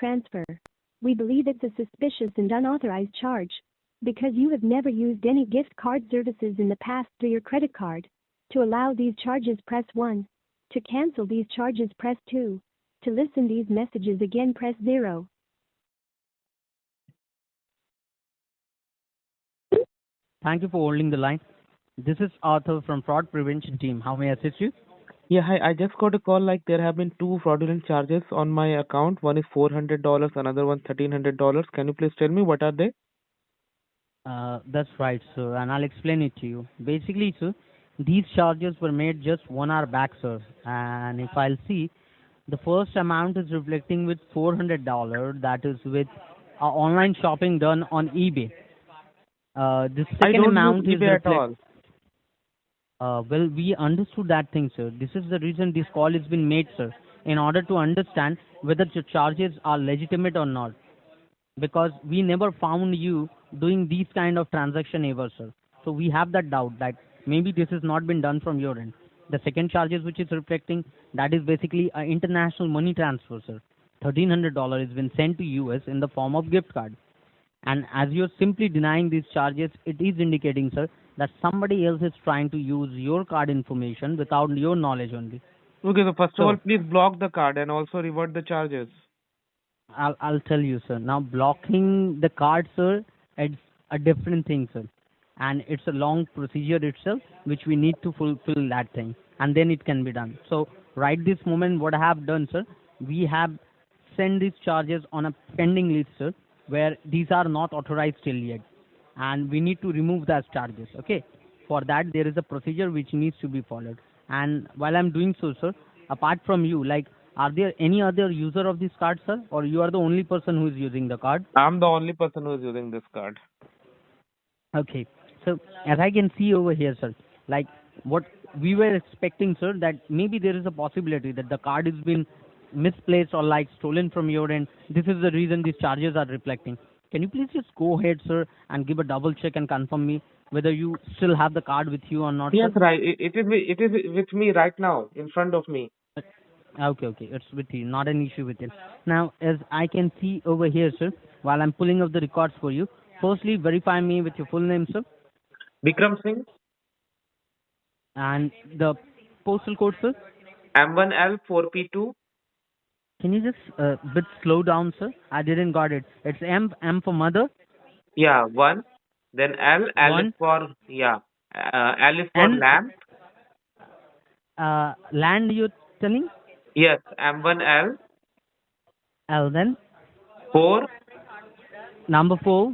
transfer. We believe it's a suspicious and unauthorized charge. Because you have never used any gift card services in the past through your credit card. To allow these charges, press 1. To cancel these charges, press 2. To listen these messages again, press 0. Thank you for holding the line. This is Arthur from Fraud Prevention Team. How may I assist you? Yeah, hi. I just got a call like there have been two fraudulent charges on my account. One is $400, another one $1,300. Can you please tell me what are they? That's right, sir, and I'll explain it to you. Basically, sir, these charges were made just 1 hour back, sir. And if I'll see, the first amount is reflecting with $400. That is with online shopping done on eBay. The I second don't amount use is eBay at all. well, we understood that thing, sir. This is the reason this call has been made, sir, in order to understand whether the charges are legitimate or not. Because we never found you doing these kind of transaction ever, sir. So we have that doubt that maybe this has not been done from your end. The second charges which is reflecting, that is basically an international money transfer, sir. $1,300 has been sent to US in the form of gift card. And as you're simply denying these charges, it is indicating, sir, that somebody else is trying to use your card information without your knowledge only. Okay, so first of all, So please block the card and also revert the charges. I'll tell you, sir. Now blocking the card, sir, it's a different thing, sir, and it's a long procedure itself, which we need to fulfill that thing, and then it can be done. So right this moment, what I have done, sir, we have sent these charges on a pending list, sir, where these are not authorized till yet, and we need to remove those charges. Okay, for that there is a procedure which needs to be followed, and while I'm doing so, sir, apart from you, like, are there any other user of this card, sir, or you are the only person who is using the card? I'm the only person who is using this card. Okay. So as I can see over here, sir, like what we were expecting, sir, that maybe there is a possibility that the card has been misplaced or like stolen from your end. This is the reason these charges are reflecting. Can you please just go ahead, sir, and give a double check and confirm me whether you still have the card with you or not, Yes, sir? right. It is with me right now in front of me. Okay, okay. It's with you, not an issue with it. Now, as I can see over here, sir, while I'm pulling up the records for you, firstly, verify me with your full name, sir, Bikram Singh, and the postal code, sir. M1L4P2. Can you just bit slow down, sir? I didn't got it. It's M for mother, Yeah, 1. Then L is one, for, yeah. L is for N, lamp. land you're telling, Yes, M1L. L then, 4. number 4,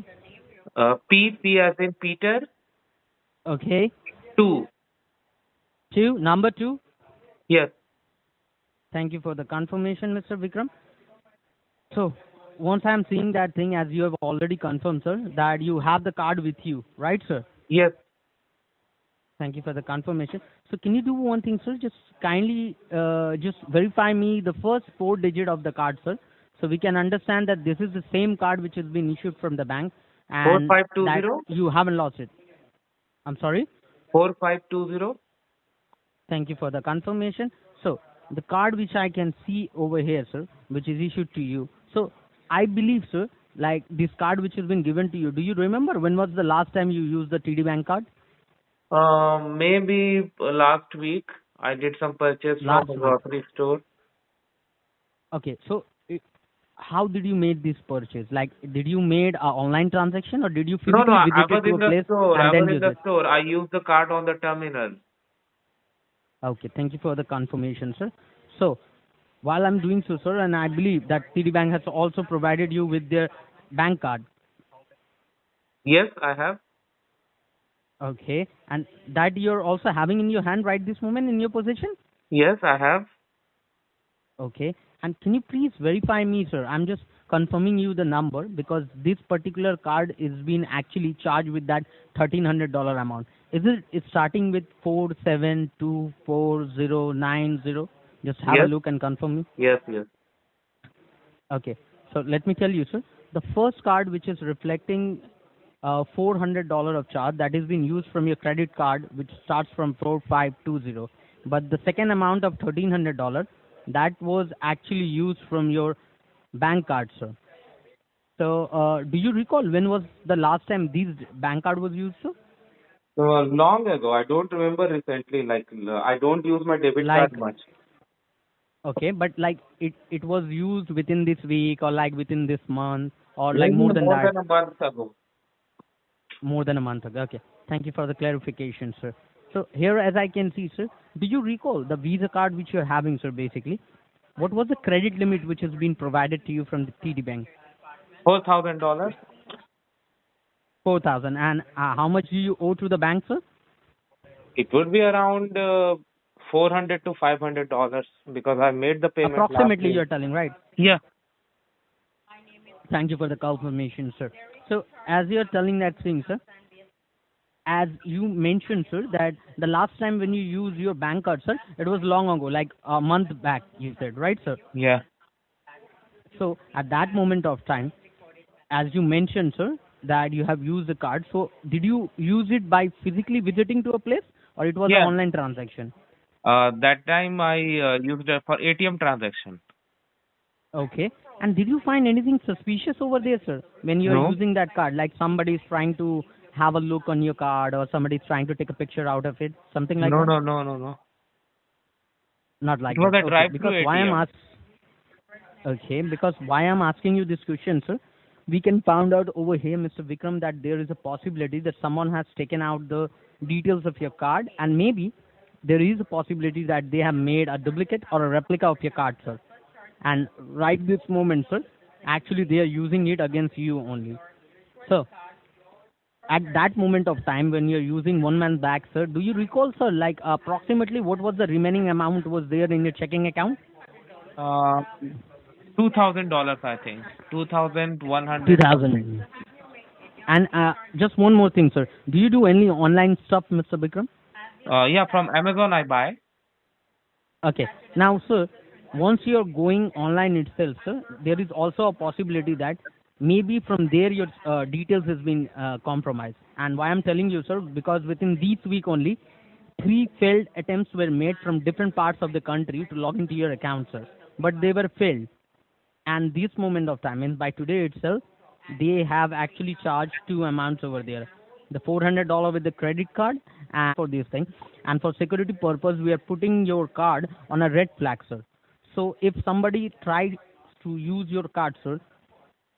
P as in Peter. okay, 2. 2, number 2. Yes. Thank you for the confirmation, Mr. Vikram. So, once I'm seeing that thing, as you have already confirmed, sir, that you have the card with you, right, sir? Yes. Thank you for the confirmation. So, can you do one thing, sir? Just kindly just verify me the first 4 digit of the card, sir, so we can understand that this is the same card which has been issued from the bank and that 4520. you haven't lost it. I'm sorry? 4520. Thank you for the confirmation. So, the card which I can see over here, sir, which is issued to you. So, I believe, sir, like this card which has been given to you, do you remember when was the last time you used the TD Bank card? Maybe last week I did some purchase from Last a week. grocery store. Okay, so how did you make this purchase? Like, did you made a online transaction or did you No, physically I visit was to in a the place store. I and then was in use the it? store. I used the card on the terminal. Okay, thank you for the confirmation, sir. So, while I'm doing so, sir, and I believe that TD Bank has also provided you with their bank card. Yes, I have. Okay, and that you're also having in your hand right this moment in your possession? Yes, I have. Okay, and can you please verify me, sir? I'm just confirming you the number because this particular card is being actually charged with that $1,300 amount. Is it starting with 47244090? Just have a Yes, look and confirm me. yes, yes. Okay, so let me tell you, sir. The first card which is reflecting $400 of charge that is being used from your credit card, which starts from 4520. But the second amount of $1,300 that was actually used from your bank card, sir. So, do you recall when was the last time these bank card was used, sir? Long ago. I don't remember recently. Like I don't use my debit card Like, much. okay, but like it was used within this week or like within this month or like Maybe more than more that, than a month ago. more than a month ago. Okay, thank you for the clarification, sir. So here, as I can see, sir, do you recall the Visa card which you're having, sir? Basically, what was the credit limit which has been provided to you from the TD Bank? $4,000. 4,000. And how much do you owe to the bank, sir? It would be around $400 to $500 because I made the payment last Approximately, week. you're telling, right? Yeah. Thank you for the confirmation, sir. So, as you're telling that thing, sir, as you mentioned, sir, that the last time when you used your bank card, sir, it was long ago, like a month back, you said, right, sir? Yeah. So, at that moment of time, as you mentioned, sir, that you have used the card. So, did you use it by physically visiting to a place, or it was an Yeah. online transaction? That time I used it for ATM transaction. Okay. And did you find anything suspicious over there, sir, when you are No. using that card? Like somebody is trying to have a look on your card, or somebody is trying to take a picture out of it, something like No, that? no, no, no, no. Not It like was that. a Okay. drive-through Because why I'm ATM. ask Okay, because why I'm asking you this question, sir, we can find out over here, Mr. Vikram, that there is a possibility that someone has taken out the details of your card, and maybe there is a possibility that they have made a duplicate or a replica of your card, sir. And right this moment, sir, actually they are using it against you only. So, at that moment of time when you're using one man back, sir, do you recall, sir, like approximately what was the remaining amount was there in your checking account? Uh, $2,000, I think. 2,100 something. 2000. And just one more thing, sir. Do you do any online stuff, Mr. Bikram? Yeah, from Amazon I buy. Okay. Now, sir, once you're going online itself, sir, there is also a possibility that maybe from there your details has been compromised. And why I'm telling you, sir, because within this week only, three failed attempts were made from different parts of the country to log into your account, sir. But they were failed. And this moment of time, means by today itself, they have actually charged two amounts over there: the $400 with the credit card and for this thing, and for security purpose we are putting your card on a red flag, sir. So if somebody tries to use your card, sir,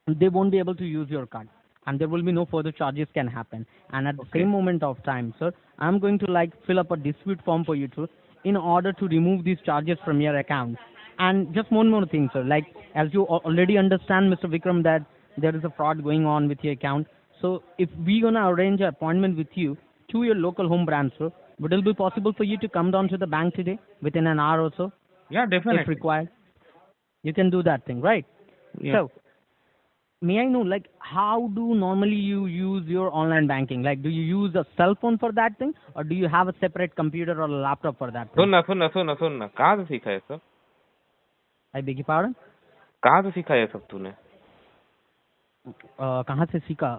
they won't be able to use your card, and there will be no further charges can happen. And at the Okay. same moment of time, sir, I'm going to like fill up a dispute form for you too, in order to remove these charges from your account. And just one more thing, sir, like as you already understand, Mr. Vikram, that there is a fraud going on with your account. So if we gonna arrange an appointment with you to your local home branch, sir, would it be possible for you to come down to the bank today within an hour or so, Yeah, if definitely. required? You can do that thing, right? Yeah. So may I know, like, how do normally you use your online banking? Like, do you use a cell phone for that thing, or do you have a separate computer or a laptop for that thing? सुनना कहाँ से सीखा ये सब? I beg your pardon? कहाँ से सीखा ये सब तूने? कहाँ से सीखा?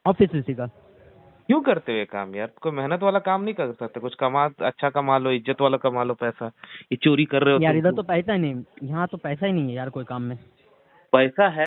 ऑफिस से सीखा. क्यों करते हो ये काम यार? कोई मेहनत वाला काम नहीं कर सकते? कुछ कमा, अच्छा कमा लो, इज्जत वाला कमा लो पैसा. ये चोरी कर रहे हो यार तुम. इधर तो पैसा ही नहीं, यहाँ तो पैसा ही नहीं है यार कोई काम में. पैसा है